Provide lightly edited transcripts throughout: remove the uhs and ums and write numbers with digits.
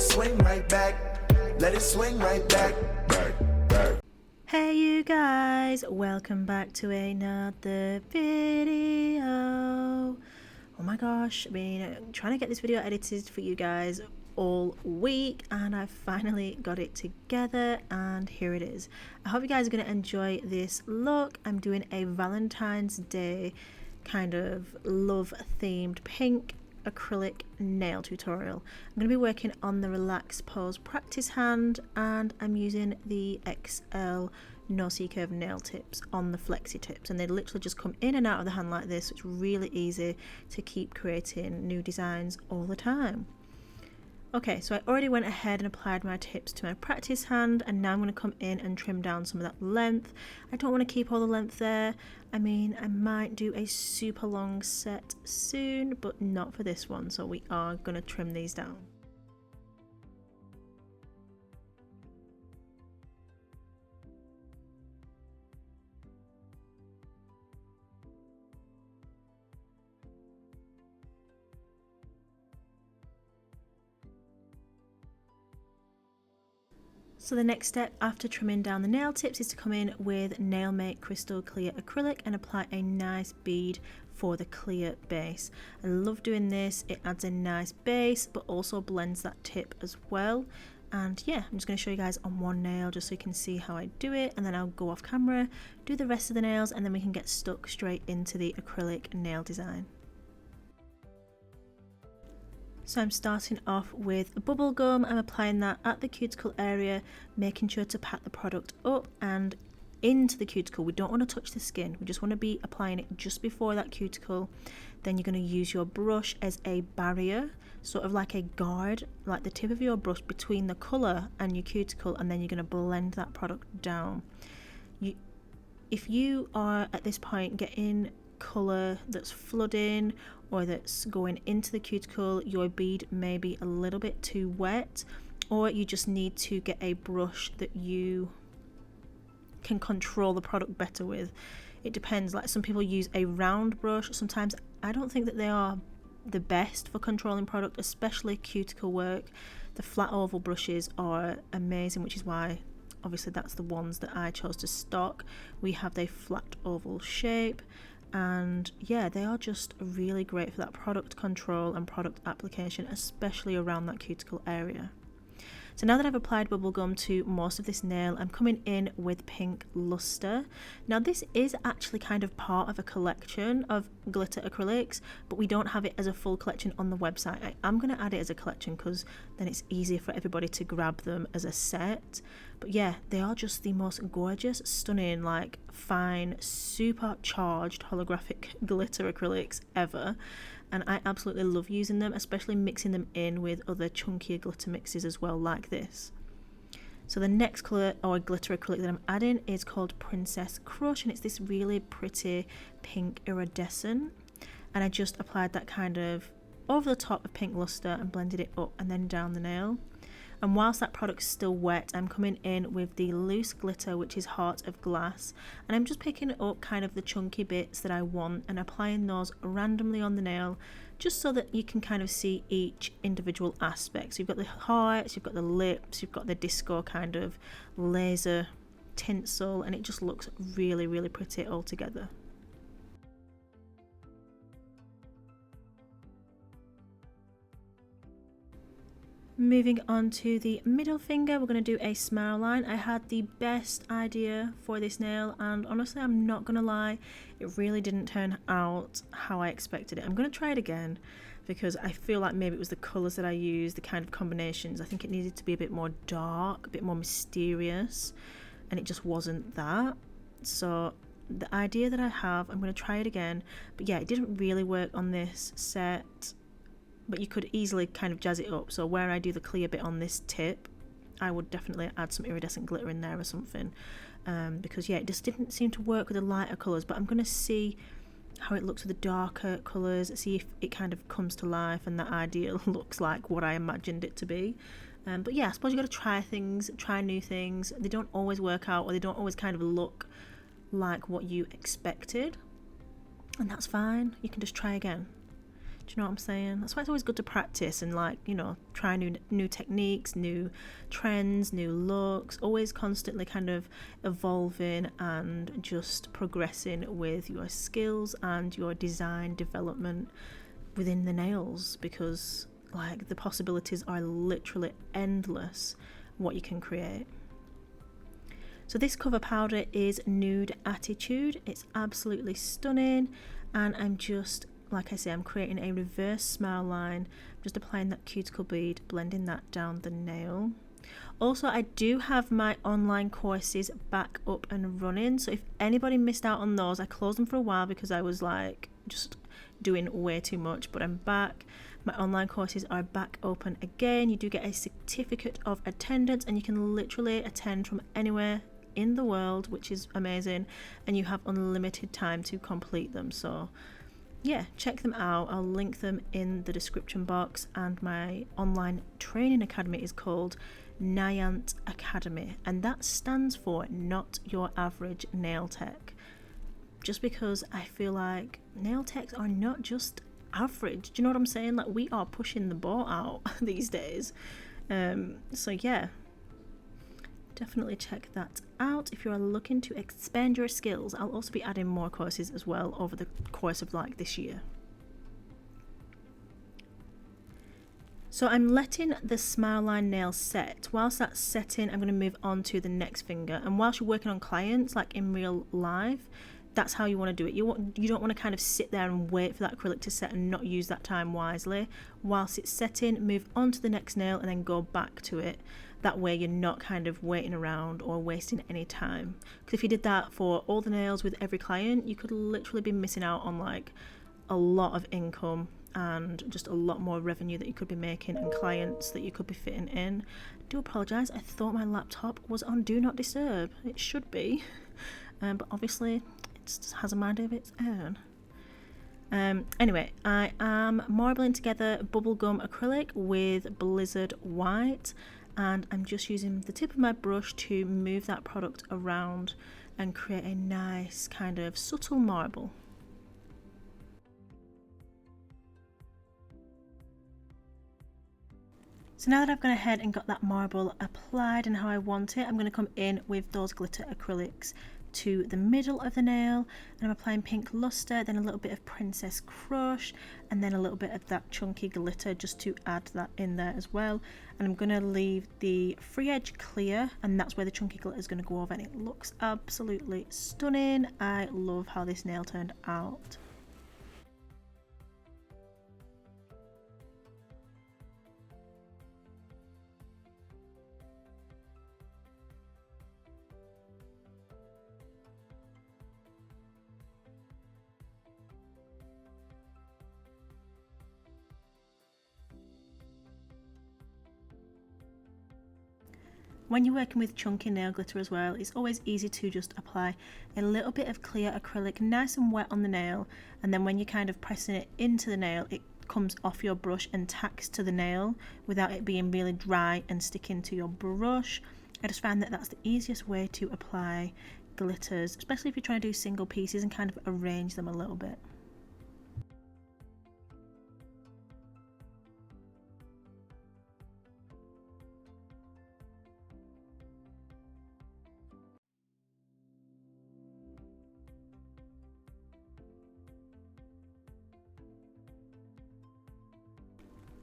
it swing right back. Let it swing right back. Hey you guys, welcome back to another video. Oh my gosh, I've been trying to get this video edited for you guys all week and I finally got it together and here it is. I hope you guys are going to enjoy this look. I'm doing a Valentine's Day kind of love themed pink acrylic nail tutorial. I'm going to be working on the relaxed pose practice hand and I'm using the XL no C-curve nail tips on the flexi tips, and they literally just come in and out of the hand like this, so it's really easy to keep creating new designs all the time. Okay, so I already went ahead and applied my tips to my practice hand, and now I'm going to come in and trim down some of that length. I don't want to keep all the length there. I mean, I might do a super long set soon, but not for this one, so we are going to trim these down. So the next step after trimming down the nail tips is to come in with Nail Make Crystal Clear Acrylic and apply a nice bead for the clear base. I love doing this, it adds a nice base but also blends that tip as well. And yeah, I'm just going to show you guys on one nail just so you can see how I do it, and then I'll go off camera, do the rest of the nails, and then we can get stuck straight into the acrylic nail design. So I'm starting off with a bubble gum. I'm applying that at the cuticle area, making sure to pat the product up and into the cuticle. We don't want to touch the skin, we just want to be applying it just before that cuticle. Then you're going to use your brush as a barrier, sort of like a guard, like the tip of your brush between the colour and your cuticle, and then you're going to blend that product down. If you are at this point getting colour that's flooding or that's going into the cuticle, your bead may be a little bit too wet, or you just need to get a brush that you can control the product better with. It depends, like some people use a round brush. Sometimes I don't think that they are the best for controlling product, especially cuticle work. The flat oval brushes are amazing, which is why obviously that's the ones that I chose to stock. We have the flat oval shape, and yeah, they are just really great for that product control and product application, especially around that cuticle area. So now that I've applied bubblegum to most of this nail, I'm coming in with Pink Luster. Now this is actually kind of part of a collection of glitter acrylics, but we don't have it as a full collection on the website. I am going to add it as a collection because then it's easier for everybody to grab them as a set. But yeah, they are just the most gorgeous, stunning, like fine, super charged holographic glitter acrylics ever. And I absolutely love using them, especially mixing them in with other chunkier glitter mixes as well, like this. So the next colour or glitter acrylic that I'm adding is called Princess Crush, and it's this really pretty pink iridescent. And I just applied that kind of over the top of Pink Luster and blended it up and then down the nail. And whilst that product's still wet, I'm coming in with the loose glitter, which is Heart of Glass, and I'm just picking up kind of the chunky bits that I want and applying those randomly on the nail, just so that you can kind of see each individual aspect. So you've got the hearts, you've got the lips, you've got the disco kind of laser tinsel, and it just looks really, really pretty all together. Moving on to the middle finger, we're going to do a smile line. I had the best idea for this nail, and honestly, I'm not going to lie, it really didn't turn out how I expected it. I'm going to try it again because I feel like maybe it was the colours that I used, the kind of combinations. I think it needed to be a bit more dark, a bit more mysterious, and it just wasn't that. So the idea that I have, I'm going to try it again. But yeah, it didn't really work on this set, but you could easily kind of jazz it up. So where I do the clear bit on this tip, I would definitely add some iridescent glitter in there or something, because yeah, it just didn't seem to work with the lighter colours. But I'm going to see how it looks with the darker colours, see if it kind of comes to life and that idea looks like what I imagined it to be. But yeah, I suppose you've got to try things, try new things. They don't always work out, or they don't always kind of look like what you expected, and that's fine. You can just try again. Do you know what I'm saying? That's why it's always good to practice and, like, you know, try new techniques, new trends, new looks, always constantly kind of evolving and just progressing with your skills and your design development within the nails, because like the possibilities are literally endless what you can create. So this cover powder is Nude Attitude. It's absolutely stunning, and I'm just, like I say, I'm creating a reverse smile line, just applying that cuticle bead, blending that down the nail. Also, I do have my online courses back up and running, so if anybody missed out on those, I closed them for a while because I was like just doing way too much, but I'm back. My online courses are back open again. You do get a certificate of attendance, and you can literally attend from anywhere in the world, which is amazing, and you have unlimited time to complete them. So yeah, check them out. I'll link them in the description box. And my online training academy is called Nyant Academy, and that stands for Not Your Average Nail Tech, just because I feel like nail techs are not just average. Do you know what I'm saying? Like, we are pushing the ball out these days. So yeah, definitely check that out if you are looking to expand your skills. I'll also be adding more courses as well over the course of like this year. So I'm letting the smile line nail set. Whilst that's setting, I'm going to move on to the next finger. And whilst you're working on clients, like in real life, that's how you want to do it. You don't want to kind of sit there and wait for that acrylic to set and not use that time wisely. Whilst it's setting, move on to the next nail and then go back to it. That way you're not kind of waiting around or wasting any time. Because if you did that for all the nails with every client, you could literally be missing out on like a lot of income and just a lot more revenue that you could be making and clients that you could be fitting in. I do apologise, I thought my laptop was on Do Not Disturb. It should be, but obviously it just has a mind of its own. Anyway, I am marbling together bubblegum acrylic with Blizzard White, and I'm just using the tip of my brush to move that product around and create a nice kind of subtle marble. So now that I've gone ahead and got that marble applied and how I want it, I'm going to come in with those glitter acrylics to the middle of the nail, and I'm applying Pink Luster, then a little bit of Princess Crush, and then a little bit of that chunky glitter just to add that in there as well. And I'm going to leave the free edge clear, and that's where the chunky glitter is going to go over, and it looks absolutely stunning. I love how this nail turned out. When you're working with chunky nail glitter as well, it's always easy to just apply a little bit of clear acrylic nice and wet on the nail, and then when you're kind of pressing it into the nail, it comes off your brush and tacks to the nail without it being really dry and sticking to your brush. I just find that that's the easiest way to apply glitters, especially if you're trying to do single pieces and kind of arrange them a little bit.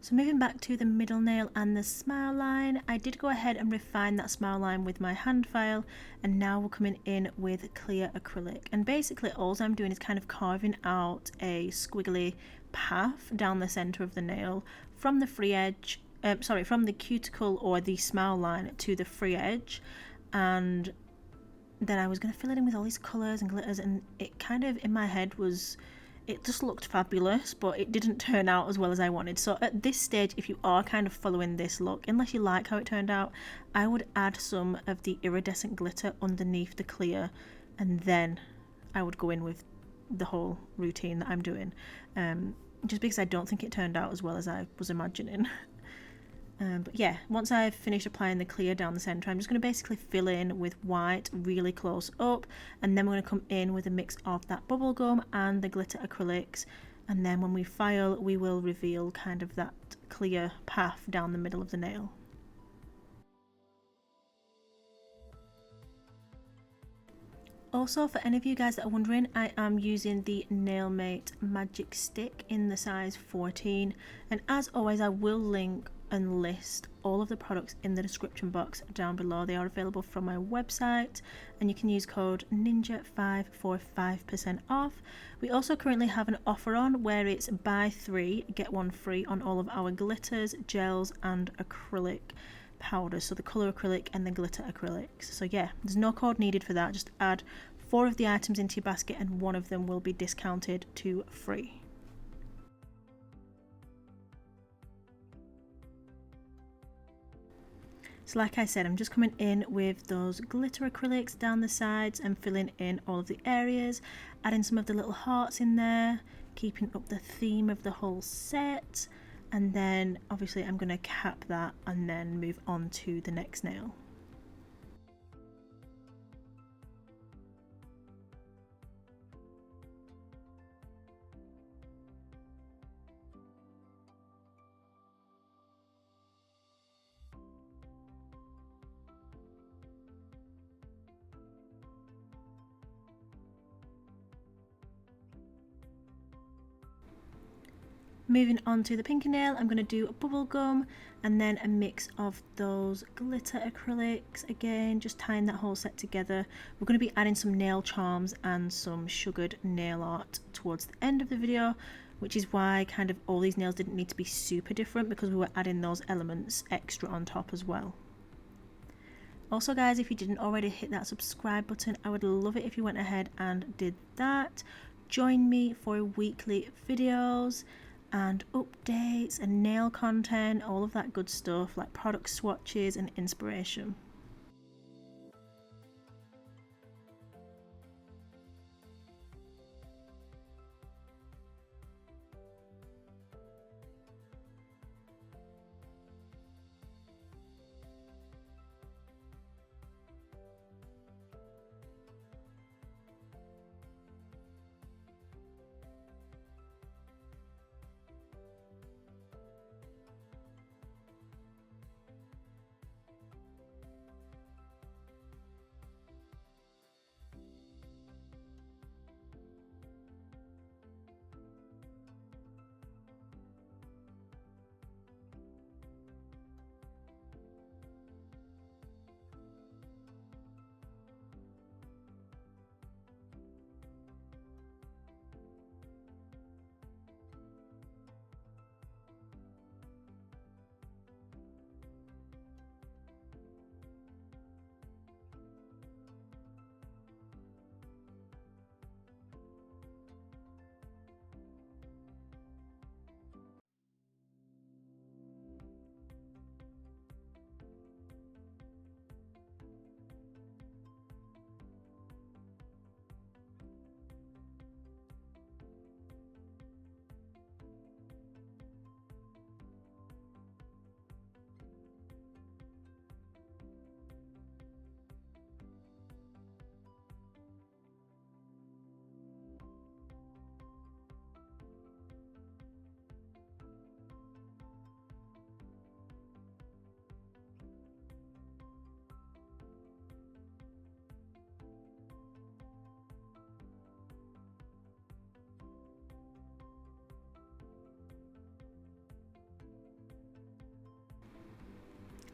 So moving back to the middle nail and the smile line, I did go ahead and refine that smile line with my hand file, and now we're coming in with clear acrylic. And basically all I'm doing is kind of carving out a squiggly path down the center of the nail from the free edge, from the cuticle or the smile line to the free edge. And then I was going to fill it in with all these colors and glitters, and it kind of in my head was, it just looked fabulous, but it didn't turn out as well as I wanted. So at this stage, if you are kind of following this look, unless you like how it turned out, I would add some of the iridescent glitter underneath the clear, and then I would go in with the whole routine that I'm doing, just because I don't think it turned out as well as I was imagining. But yeah, once I've finished applying the clear down the centre, I'm just going to basically fill in with white really close up, and then we're going to come in with a mix of that bubblegum and the glitter acrylics and then when we file we will reveal kind of that clear path down the middle of the nail. Also, for any of you guys that are wondering, I am using the Nailmate Magic Stick in the size 14, and as always I will link and list all of the products in the description box down below. They are available from my website, and you can use code NINJA5 for 5% off. We also currently have an offer on where it's buy 3 get 1 free on all of our glitters, gels and acrylic powders, so the colour acrylic and the glitter acrylics. So yeah, there's no code needed for that, just add 4 of the items into your basket and 1 of them will be discounted to free. So like I said, I'm just coming in with those glitter acrylics down the sides and filling in all of the areas, adding some of the little hearts in there, keeping up the theme of the whole set. And then obviously I'm going to cap that and then move on to the next nail. Moving on to the pinky nail, I'm going to do a bubble gum and then a mix of those glitter acrylics, again just tying that whole set together. We're going to be adding some nail charms and some sugared nail art towards the end of the video, which is why kind of all these nails didn't need to be super different, because we were adding those elements extra on top as well. Also guys, if you didn't already hit that subscribe button, I would love it if you went ahead and did that. Join me for weekly videos and updates and nail content, all of that good stuff like product swatches and inspiration.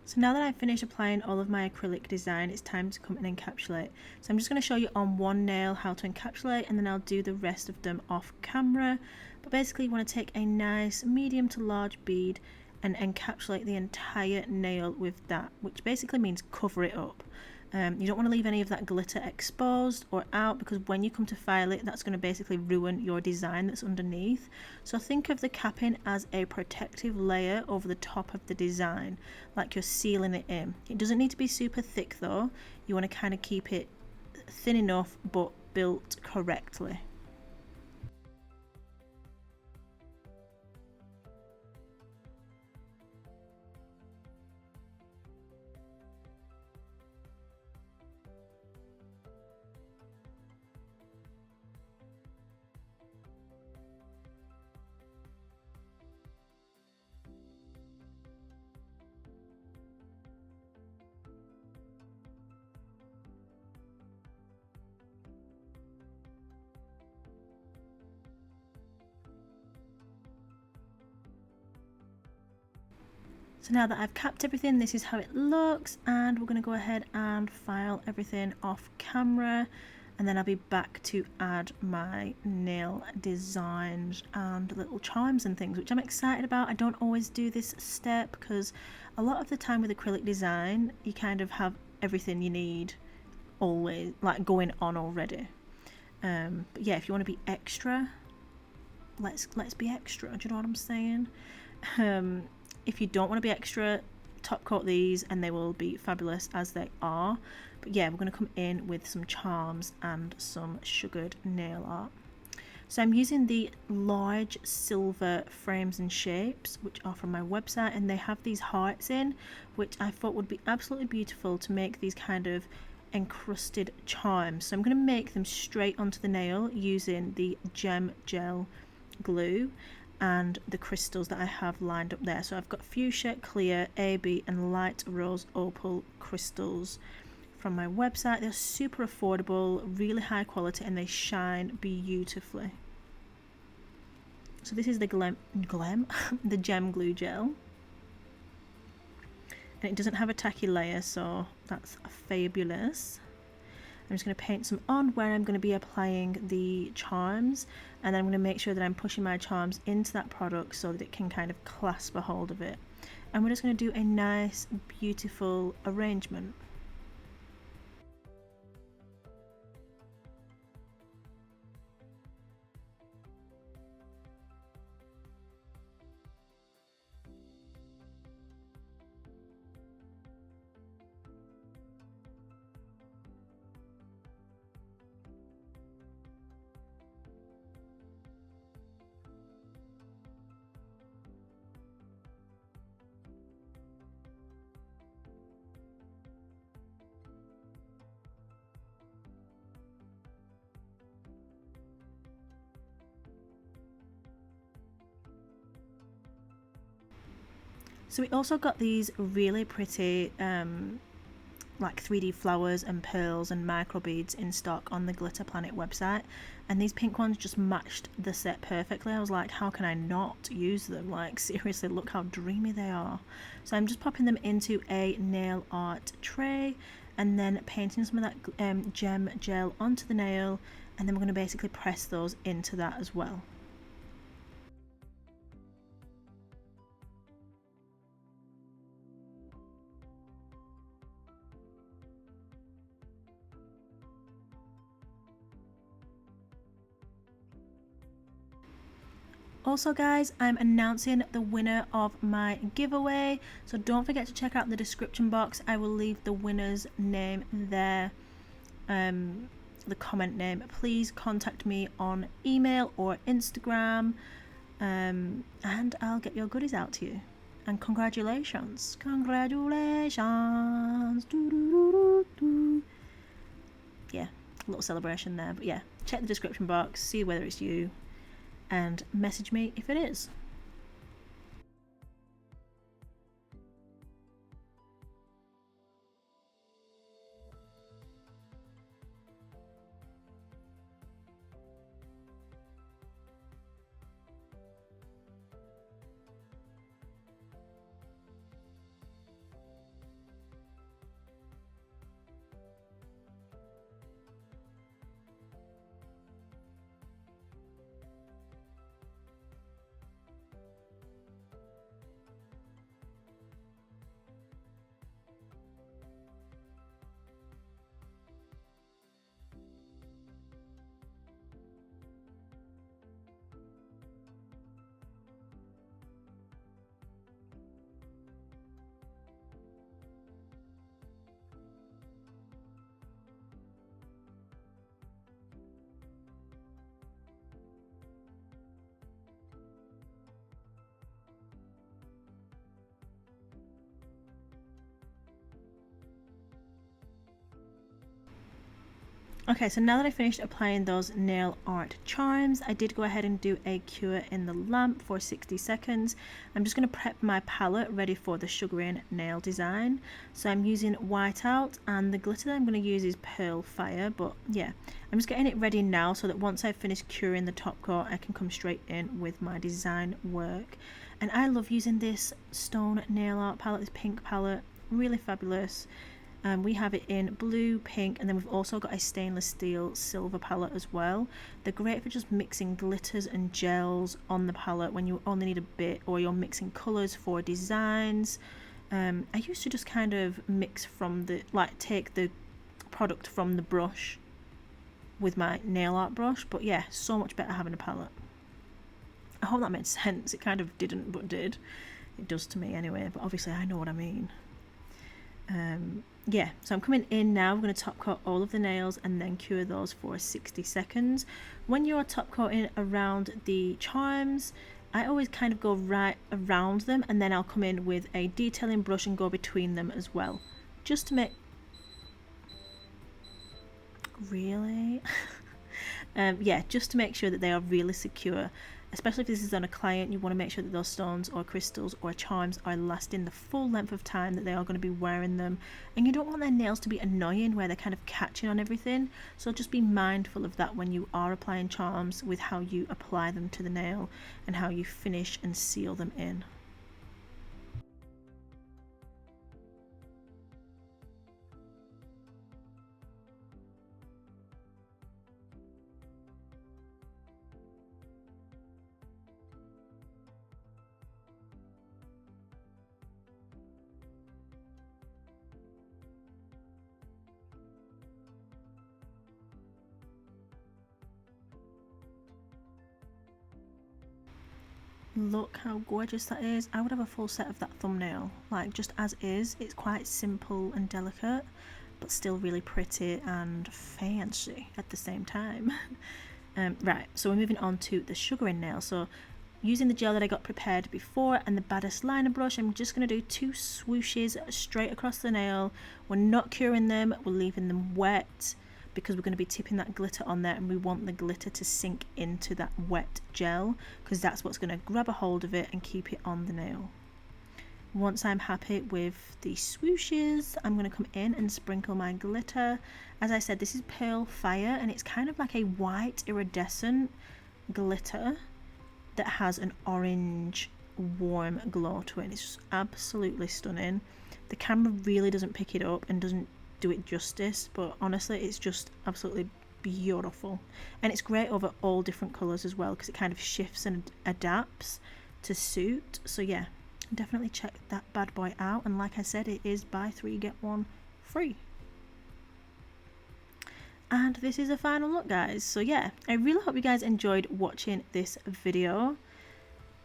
So now that I've finished applying all of my acrylic design, it's time to come and encapsulate. So I'm just going to show you on one nail how to encapsulate, and then I'll do the rest of them off camera. But basically you want to take a nice medium to large bead and encapsulate the entire nail with that, which basically means cover it up. You don't want to leave any of that glitter exposed or out, because when you come to file it, that's going to basically ruin your design that's underneath. So think of the capping as a protective layer over the top of the design, like you're sealing it in. It doesn't need to be super thick though. You want to kind of keep it thin enough but built correctly. So now that I've capped everything, this is how it looks, and we're going to go ahead and file everything off camera, and then I'll be back to add my nail designs and little charms and things, which I'm excited about. I don't always do this step because a lot of the time with acrylic design you kind of have everything you need always like going on already. But yeah, if you want to be extra, let's be extra. Do you know what I'm saying? If you don't want to be extra, top coat these and they will be fabulous as they are. But yeah, we're going to come in with some charms and some sugared nail art. So I'm using the large silver frames and shapes, which are from my website, and they have these hearts in, which I thought would be absolutely beautiful to make these kind of encrusted charms. So I'm going to make them straight onto the nail using the gem gel glue and the crystals that I have lined up there. So I've got fuchsia, clear, AB and light rose opal crystals from my website. They're super affordable, really high quality, and they shine beautifully. So this is the glam the gem glue gel, and it doesn't have a tacky layer, so that's fabulous. I'm just going to paint some on where I'm going to be applying the charms, and then I'm going to make sure that I'm pushing my charms into that product so that it can kind of clasp a hold of it. And we're just going to do a nice beautiful arrangement. So we also got these really pretty like 3D flowers and pearls and micro beads in stock on the Glitter Planet website, and these pink ones just matched the set perfectly. I was like, how can I not use them? Like seriously, look how dreamy they are. So I'm just popping them into a nail art tray and then painting some of that gem gel onto the nail, and then we're going to basically press those into that as well. Also guys, I'm announcing the winner of my giveaway, so don't forget to check out the description box. I will leave the winner's name there, the comment name. Please contact me on email or Instagram, and I'll get your goodies out to you. And congratulations, congratulations. Yeah, a little celebration there. But yeah, check the description box, see whether it's you, and message me if it is. Okay, so now that I finished applying those nail art charms, I did go ahead and do a cure in the lamp for 60 seconds. I'm just going to prep my palette ready for the sugaring nail design. So I'm using whiteout, and the glitter that I'm going to use is Pearl Fire. But yeah, I'm just getting it ready now so that once I finish curing the top coat, I can come straight in with my design work. And I love using this stone nail art palette, this pink palette, really fabulous. We have it in blue, pink, and then we've also got a stainless steel silver palette as well. They're great for just mixing glitters and gels on the palette when you only need a bit, or you're mixing colours for designs. I used to just kind of mix from the, like, take the product from the brush with my nail art brush, but yeah, so much better having a palette. I hope that made sense. It kind of didn't, but did. It does to me anyway, but obviously I know what I mean. Yeah, so I'm coming in now. I'm going to top coat all of the nails and then cure those for 60 seconds. When you're top coating around the charms, I always kind of go right around them, and then I'll come in with a detailing brush and go between them as well, just to make... Really? Yeah, just to make sure that they are really secure. Especially if this is on a client, you want to make sure that those stones or crystals or charms are lasting the full length of time that they are going to be wearing them. And you don't want their nails to be annoying where they're kind of catching on everything. So just be mindful of that when you are applying charms, with how you apply them to the nail and how you finish and seal them in. Look how gorgeous that is. I would have a full set of that thumbnail, like just as is. It's quite simple and delicate, but still really pretty and fancy at the same time. Right, so we're moving on to the sugaring nail. So using the gel that I got prepared before and the baddest liner brush, I'm just going to do 2 swooshes straight across the nail. We're not curing them, we're leaving them wet, because we're going to be tipping that glitter on there, and we want the glitter to sink into that wet gel, because that's what's going to grab a hold of it and keep it on the nail. Once I'm happy with the swooshes, I'm going to come in and sprinkle my glitter. As I said, this is Pearl Fire, and it's kind of like a white iridescent glitter that has an orange warm glow to it. It's just absolutely stunning. The camera really doesn't pick it up and doesn't do it justice, but honestly it's just absolutely beautiful, and it's great over all different colors as well, because it kind of shifts and adapts to suit. So yeah, definitely check that bad boy out, and like I said, it is buy 3 get 1 free. And this is a final look, guys. So yeah, I really hope you guys enjoyed watching this video.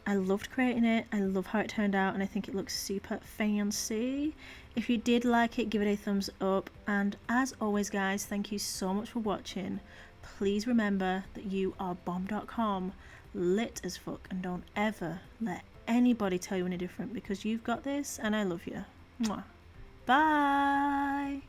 I loved creating it, I love how it turned out, and I think it looks super fancy. If you did like it, give it a thumbs up, and as always guys, thank you so much for watching. Please remember that you are bomb.com, lit as fuck, and don't ever let anybody tell you any different, because you've got this and I love you. Mwah. Bye!